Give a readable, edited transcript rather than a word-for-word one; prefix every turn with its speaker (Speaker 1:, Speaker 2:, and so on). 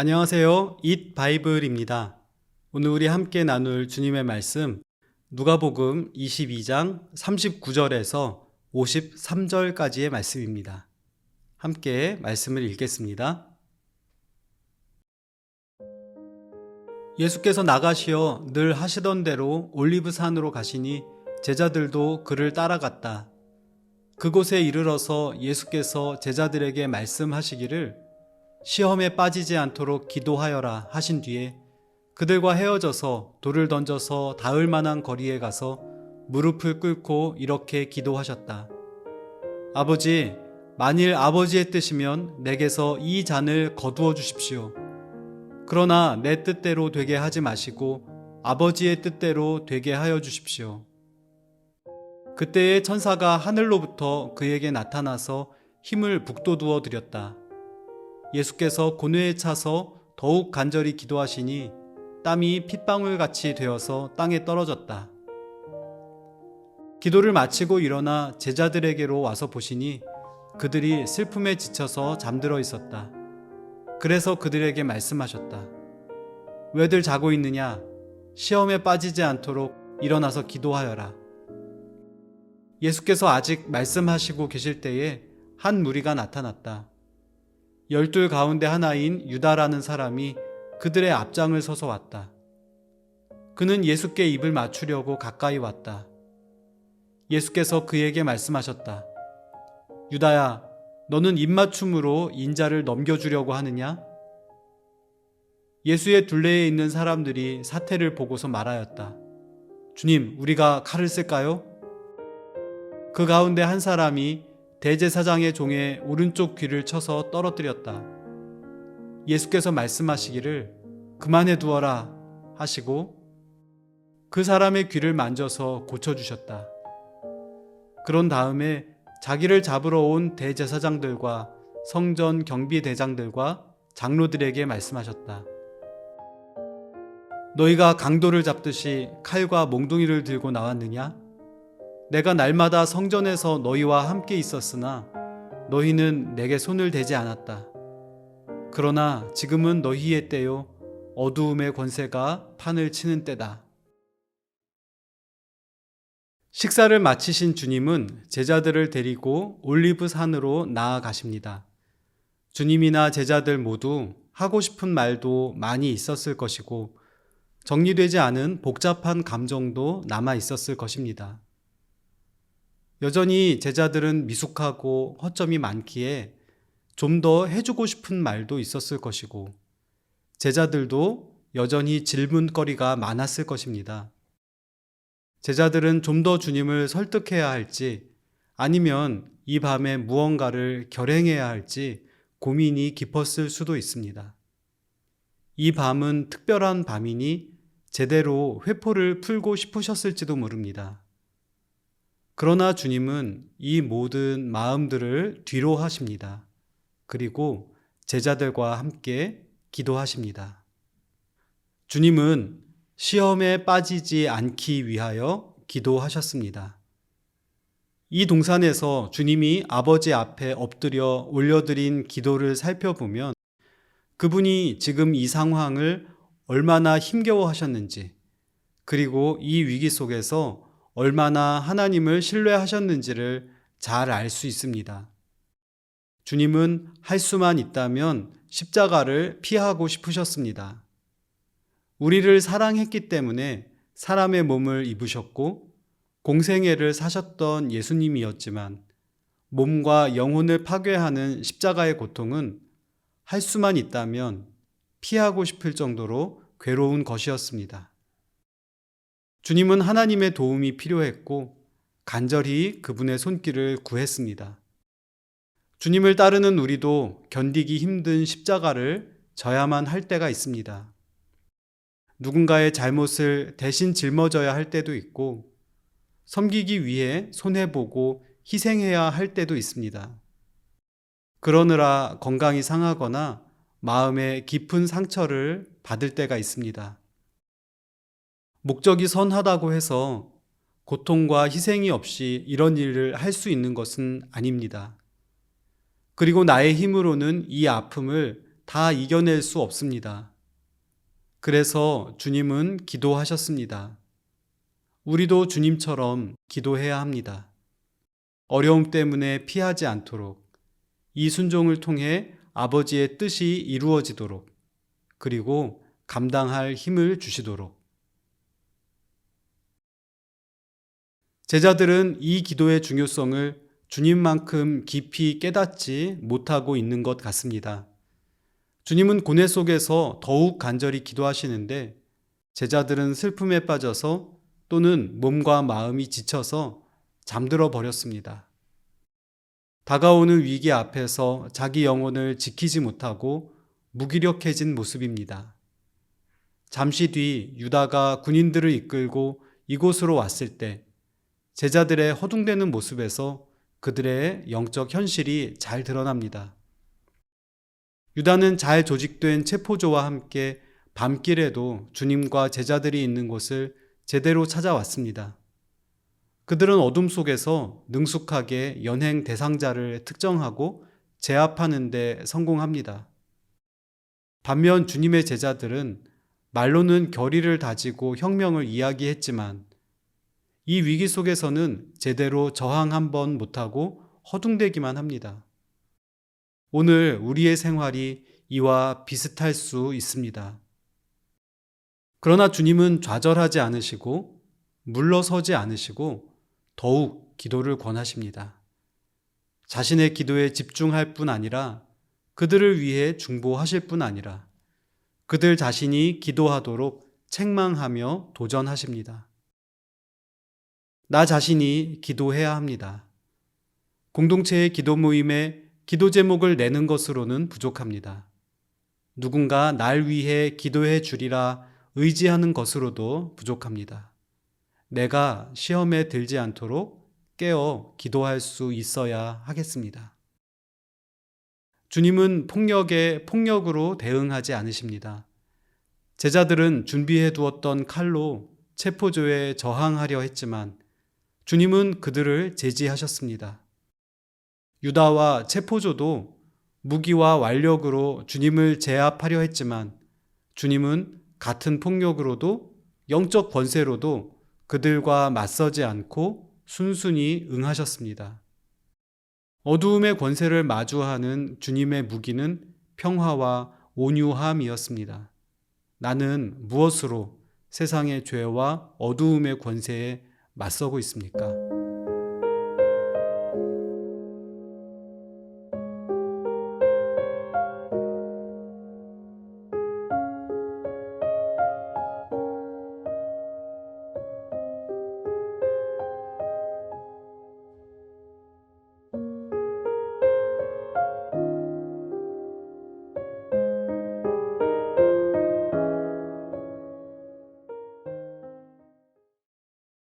Speaker 1: 안녕하세요. 잇 바이블입니다. 오늘 우리 함께 나눌 주님의 말씀 누가복음 22장 39절에서 53절까지의 말씀입니다. 함께 말씀을 읽겠습니다. 예수께서 나가시어 늘 하시던 대로 올리브산으로 가시니 제자들도 그를 따라갔다. 그곳에 이르러서 예수께서 제자들에게 말씀하시기를 시험에 빠지지 않도록 기도하여라 하신 뒤에 그들과 헤어져서 돌을 던져서 닿을 만한 거리에 가서 무릎을 꿇고 이렇게 기도하셨다. 아버지, 만일 아버지의 뜻이면 내게서 이 잔을 거두어 주십시오. 그러나 내 뜻대로 되게 하지 마시고 아버지의 뜻대로 되게 하여 주십시오. 그때의 천사가 하늘로부터 그에게 나타나서 힘을 북돋우어 드렸다. 예수께서 고뇌에 차서 더욱 간절히 기도하시니 땀이 핏방울같이 되어서 땅에 떨어졌다. 기도를 마치고 일어나 제자들에게로 와서 보시니 그들이 슬픔에 지쳐서 잠들어 있었다. 그래서 그들에게 말씀하셨다. 왜들 자고 있느냐? 시험에 빠지지 않도록 일어나서 기도하여라. 예수께서 아직 말씀하시고 계실 때에 한 무리가 나타났다. 12 가운데 하나인 유다라는 사람이 그들의 앞장을 서서 왔다. 그는 예수께 입을 맞추려고 가까이 왔다. 예수께서 그에게 말씀하셨다. 유다야, 너는 입맞춤으로 인자를 넘겨주려고 하느냐? 예수의 둘레에 있는 사람들이 사태를 보고서 말하였다. 주님, 우리가 칼을 쓸까요? 그 가운데 한 사람이 대제사장의 종의 오른쪽 귀를 쳐서 떨어뜨렸다. 예수께서 말씀하시기를 그만해 두어라 하시고 그 사람의 귀를 만져서 고쳐주셨다. 그런 다음에 자기를 잡으러 온 대제사장들과 성전 경비대장들과 장로들에게 말씀하셨다. 너희가 강도를 잡듯이 칼과 몽둥이를 들고 나왔느냐? 내가 날마다 성전에서 너희와 함께 있었으나 너희는 내게 손을 대지 않았다. 그러나 지금은 너희의 때요 어두움의 권세가 판을 치는 때다. 식사를 마치신 주님은 제자들을 데리고 올리브산으로 나아가십니다. 주님이나 제자들 모두 하고 싶은 말도 많이 있었을 것이고 정리되지 않은 복잡한 감정도 남아 있었을 것입니다. 여전히 제자들은 미숙하고 허점이 많기에 좀 더 해주고 싶은 말도 있었을 것이고 제자들도 여전히 질문거리가 많았을 것입니다. 제자들은 좀 더 주님을 설득해야 할지 아니면 이 밤에 무언가를 결행해야 할지 고민이 깊었을 수도 있습니다. 이 밤은 특별한 밤이니 제대로 회포를 풀고 싶으셨을지도 모릅니다. 그러나 주님은 이 모든 마음들을 뒤로 하십니다. 그리고 제자들과 함께 기도하십니다. 주님은 시험에 빠지지 않기 위하여 기도하셨습니다. 이 동산에서 주님이 아버지 앞에 엎드려 올려드린 기도를 살펴보면 그분이 지금 이 상황을 얼마나 힘겨워하셨는지 그리고 이 위기 속에서 얼마나 하나님을 신뢰하셨는지를 잘 알 수 있습니다. 주님은 할 수만 있다면 십자가를 피하고 싶으셨습니다. 우리를 사랑했기 때문에 사람의 몸을 입으셨고 공생애를 사셨던 예수님이었지만 몸과 영혼을 파괴하는 십자가의 고통은 할 수만 있다면 피하고 싶을 정도로 괴로운 것이었습니다. 주님은 하나님의 도움이 필요했고 간절히 그분의 손길을 구했습니다. 주님을 따르는 우리도 견디기 힘든 십자가를 져야만 할 때가 있습니다. 누군가의 잘못을 대신 짊어져야 할 때도 있고 섬기기 위해 손해보고 희생해야 할 때도 있습니다. 그러느라 건강이 상하거나 마음에 깊은 상처를 받을 때가 있습니다. 목적이 선하다고 해서 고통과 희생이 없이 이런 일을 할 수 있는 것은 아닙니다. 그리고 나의 힘으로는 이 아픔을 다 이겨낼 수 없습니다. 그래서 주님은 기도하셨습니다. 우리도 주님처럼 기도해야 합니다. 어려움 때문에 피하지 않도록, 이 순종을 통해 아버지의 뜻이 이루어지도록, 그리고 감당할 힘을 주시도록. 제자들은 이 기도의 중요성을 주님만큼 깊이 깨닫지 못하고 있는 것 같습니다. 주님은 고뇌 속에서 더욱 간절히 기도하시는데 제자들은 슬픔에 빠져서 또는 몸과 마음이 지쳐서 잠들어 버렸습니다. 다가오는 위기 앞에서 자기 영혼을 지키지 못하고 무기력해진 모습입니다. 잠시 뒤 유다가 군인들을 이끌고 이곳으로 왔을 때 제자들의 허둥대는 모습에서 그들의 영적 현실이 잘 드러납니다. 유다는 잘 조직된 체포조와 함께 밤길에도 주님과 제자들이 있는 곳을 제대로 찾아왔습니다. 그들은 어둠 속에서 능숙하게 연행 대상자를 특정하고 제압하는 데 성공합니다. 반면 주님의 제자들은 말로는 결의를 다지고 혁명을 이야기했지만 이 위기 속에서는 제대로 저항 한번 못하고 허둥대기만 합니다. 오늘 우리의 생활이 이와 비슷할 수 있습니다. 그러나 주님은 좌절하지 않으시고 물러서지 않으시고 더욱 기도를 권하십니다. 자신의 기도에 집중할 뿐 아니라 그들을 위해 중보하실 뿐 아니라 그들 자신이 기도하도록 책망하며 도전하십니다. 나 자신이 기도해야 합니다. 공동체의 기도 모임에 기도 제목을 내는 것으로는 부족합니다. 누군가 날 위해 기도해 주리라 의지하는 것으로도 부족합니다. 내가 시험에 들지 않도록 깨어 기도할 수 있어야 하겠습니다. 주님은 폭력에 폭력으로 대응하지 않으십니다. 제자들은 준비해 두었던 칼로 체포조에 저항하려 했지만 주님은 그들을 제지하셨습니다. 유다와 체포조도 무기와 완력으로 주님을 제압하려 했지만 주님은 같은 폭력으로도 영적 권세로도 그들과 맞서지 않고 순순히 응하셨습니다. 어두움의 권세를 마주하는 주님의 무기는 평화와 온유함이었습니다. 나는 무엇으로 세상의 죄와 어두움의 권세에 맞서고 있습니까?